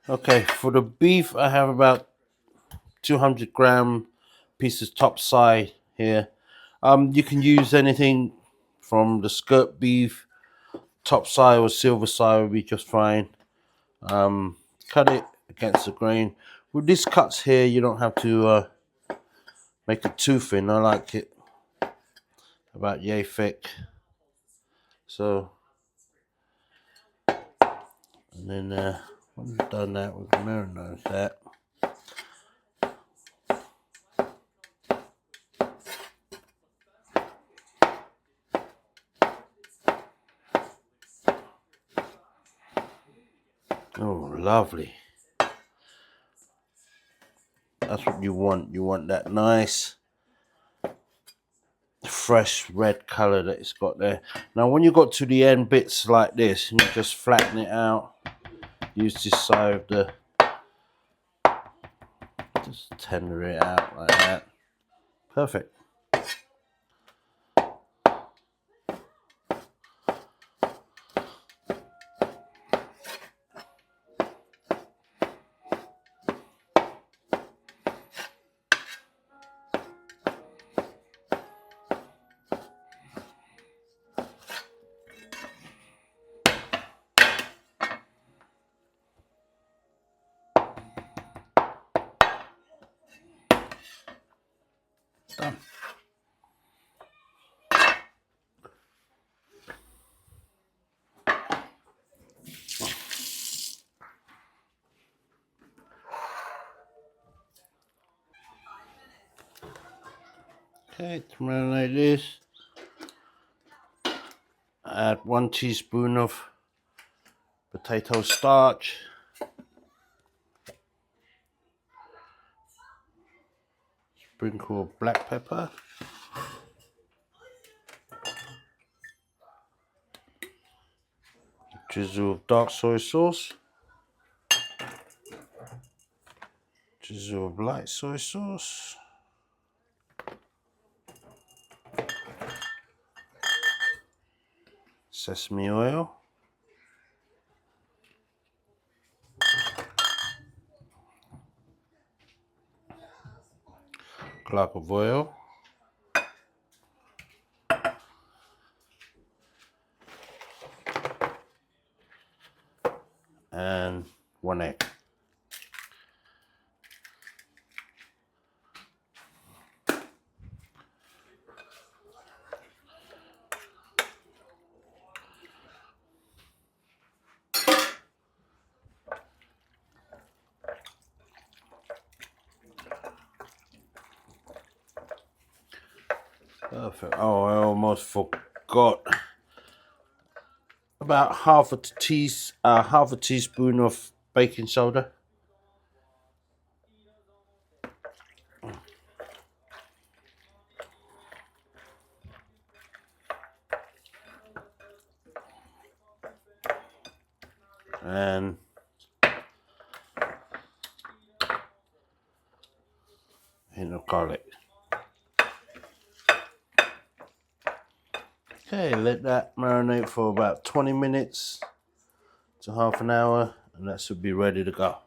Okay, for the beef, I have about 200-gram pieces top side here. You can use anything from the skirt beef, top side or silver side will be just fine. Cut it against the grain. With these cuts here, you don't have to make it too thin. I like it about yay thick. So, and then when we've done that, we can marinate that. Oh, lovely. That's what you want. You want that nice, fresh red color that it's got there. Now, when you got to the end bits like this, you just flatten it out. Use this side of the, just tender it out like that. Perfect. Done. Okay, to marinate this, add 1 teaspoon of potato starch, sprinkle of black pepper, drizzle of dark soy sauce, drizzle of light soy sauce, sesame oil, clove of oil, and 1 egg. Perfect. Oh, I almost forgot. About half a teaspoon of baking soda. And hint of garlic. Okay, let that marinate for about 20 minutes to half an hour, and that should be ready to go.